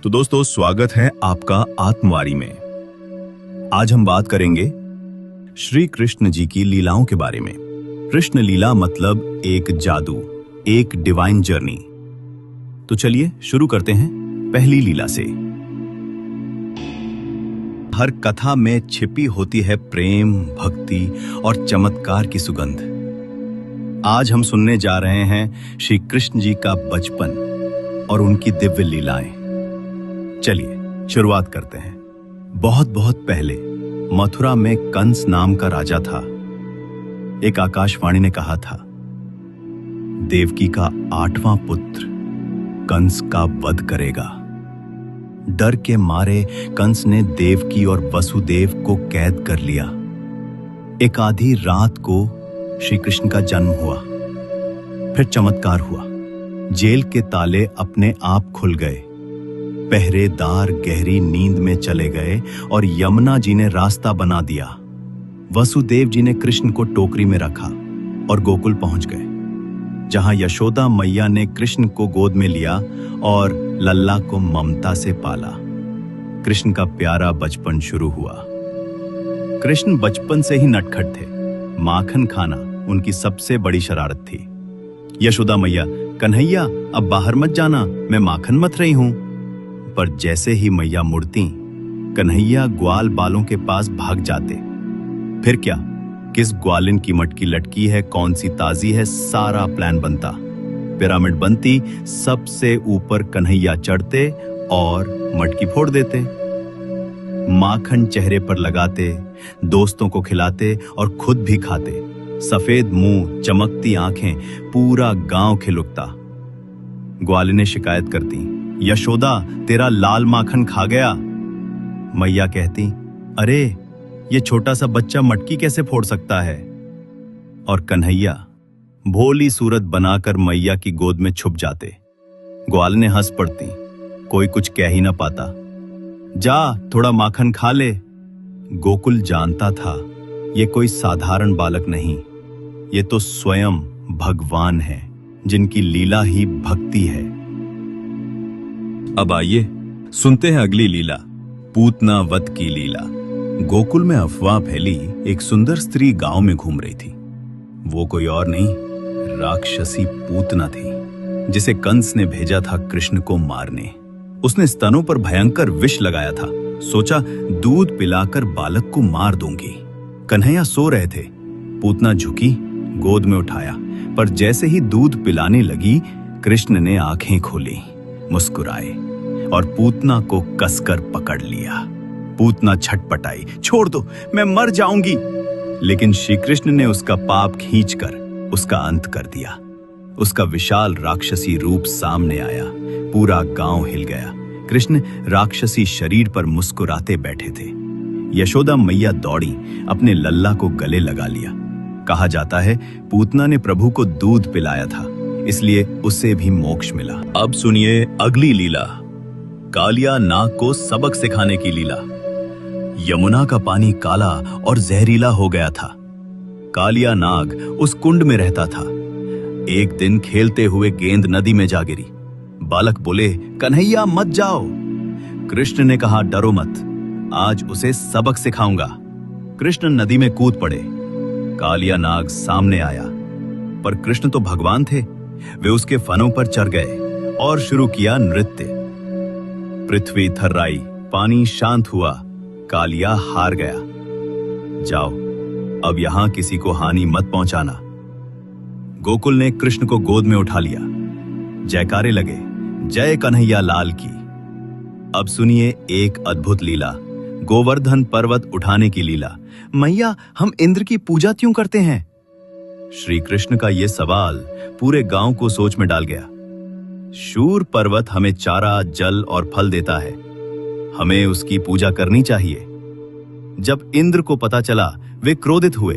तो दोस्तों, स्वागत है आपका आत्मवारी में। आज हम बात करेंगे श्री कृष्ण जी की लीलाओं के बारे में। कृष्ण लीला मतलब एक जादू, एक डिवाइन जर्नी। तो चलिए शुरू करते हैं पहली लीला से। हर कथा में छिपी होती है प्रेम, भक्ति और चमत्कार की सुगंध। आज हम सुनने जा रहे हैं श्री कृष्ण जी का बचपन और उनकी दिव्य लीलाएं। चलिए शुरुआत करते हैं। बहुत बहुत पहले मथुरा में कंस नाम का राजा था। एक आकाशवाणी ने कहा था, देवकी का 8वां पुत्र कंस का वध करेगा। डर के मारे कंस ने देवकी और वसुदेव को कैद कर लिया। एक आधी रात को श्री कृष्ण का जन्म हुआ। फिर चमत्कार हुआ। जेल के ताले अपने आप खुल गए। पहरेदार गहरी नींद में चले गए और यमुना जी ने रास्ता बना दिया। वसुदेव जी ने कृष्ण को टोकरी में रखा और गोकुल पहुंच गए, जहां यशोदा मैया ने कृष्ण को गोद में लिया और लल्ला को ममता से पाला। कृष्ण का प्यारा बचपन शुरू हुआ। कृष्ण बचपन से ही नटखट थे। माखन खाना उनकी सबसे बड़ी शरारत थी। यशोदा मैया, कन्हैया अब बाहर मत जाना, मैं माखन मत रही हूं। पर जैसे ही मैया मुड़ती, कन्हैया ग्वाल बालों के पास भाग जाते। फिर क्या, किस ग्वालिन की मटकी लटकी है, कौन सी ताजी है, सारा प्लान बनता। पिरामिड बनती, सबसे ऊपर कन्हैया चढ़ते और मटकी फोड़ देते। माखन चेहरे पर लगाते, दोस्तों को खिलाते और खुद भी खाते। सफेद मुंह, चमकती आंखें, पूरा गांव खिलुकता। ग्वालिनें शिकायत करती, यशोदा तेरा लाल माखन खा गया। मैया कहती, अरे ये छोटा सा बच्चा मटकी कैसे फोड़ सकता है। और कन्हैया भोली सूरत बनाकर मैया की गोद में छुप जाते। ग्वालिनें हंस पड़ती, कोई कुछ कह ही ना पाता। जा थोड़ा माखन खा ले। गोकुल जानता था ये कोई साधारण बालक नहीं, ये तो स्वयं भगवान है, जिनकी लीला ही भक्ति है। अब आइए सुनते हैं अगली लीला, पूतना वध की लीला। गोकुल में अफवाह फैली, एक सुंदर स्त्री गांव में घूम रही थी। वो कोई और नहीं, राक्षसी पूतना थी, जिसे कंस ने भेजा था कृष्ण को मारने। उसने स्तनों पर भयंकर विष लगाया था। सोचा दूध पिलाकर बालक को मार दूंगी। कन्हैया सो रहे थे। पूतना झुकी, गोद में उठाया, पर जैसे ही दूध पिलाने लगी, कृष्ण ने आंखें खोली, मुस्कुराए और पूतना को कसकर पकड़ लिया। पूतना छटपटाई, छोड़ दो, मैं मर जाऊंगी। लेकिन श्री कृष्ण ने उसका पाप खींचकर उसका अंत कर दिया। उसका विशाल राक्षसी रूप सामने आया। पूरा गांव हिल गया। कृष्ण राक्षसी शरीर पर मुस्कुराते बैठे थे। यशोदा मैया दौड़ी, अपने लल्ला को गले लगा लिया। कहा जाता है पूतना ने प्रभु को दूध पिलाया था, इसलिए उसे भी मोक्ष मिला। अब सुनिए अगली लीला, कालिया नाग को सबक सिखाने की लीला। यमुना का पानी काला और जहरीला हो गया था। कालिया नाग उस कुंड में रहता था। एक दिन खेलते हुए गेंद नदी में जा गिरी। बालक बोले, कन्हैया मत जाओ। कृष्ण ने कहा, डरो मत, आज उसे सबक सिखाऊंगा। कृष्ण नदी में कूद पड़े। कालिया नाग सामने आया, पर कृष्ण तो भगवान थे। वे उसके फनों पर चढ़ गए और शुरू किया नृत्य। पृथ्वी थर्राई, पानी शांत हुआ। कालिया हार गया। जाओ, अब यहां किसी को हानि मत पहुंचाना। गोकुल ने कृष्ण को गोद में उठा लिया। जयकारे लगे, जय कन्हैया लाल की। अब सुनिए एक अद्भुत लीला, गोवर्धन पर्वत उठाने की लीला। मैया, हम इंद्र की पूजा क्यों करते हैं? श्री कृष्ण का यह सवाल पूरे गांव को सोच में डाल गया। शूर पर्वत हमें चारा, जल और फल देता है, हमें उसकी पूजा करनी चाहिए। जब इंद्र को पता चला, वे क्रोधित हुए।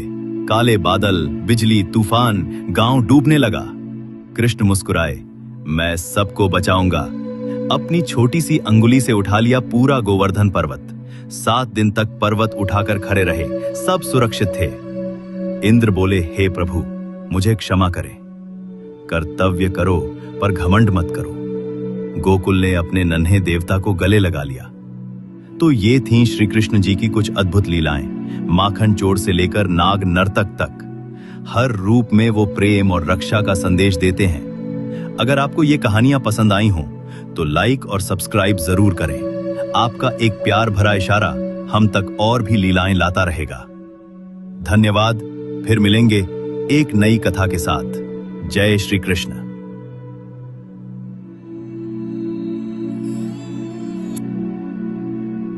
काले बादल, बिजली, तूफान, गांव डूबने लगा। कृष्ण मुस्कुराए, मैं सबको बचाऊंगा। अपनी छोटी सी अंगुली से उठा लिया पूरा गोवर्धन पर्वत। 7 दिन तक पर्वत उठाकर खड़े रहे, सब सुरक्षित थे। इंद्र बोले, हे प्रभु, मुझे क्षमा करें। कर्तव्य करो पर घमंड मत करो। गोकुल ने अपने नन्हे देवता को गले लगा लिया। तो ये थीं श्री कृष्ण जी की कुछ अद्भुत लीलाएं। माखन चोर से लेकर नाग नर्तक तक हर रूप में वो प्रेम और रक्षा का संदेश देते हैं। अगर आपको ये कहानियां पसंद आई हों तो लाइक और सब्सक्राइब जरूर करें। आपका एक प्यार भरा इशारा हम तक और भी लीलाएं लाता रहेगा। धन्यवाद। फिर मिलेंगे एक नई कथा के साथ। जय श्री कृष्ण।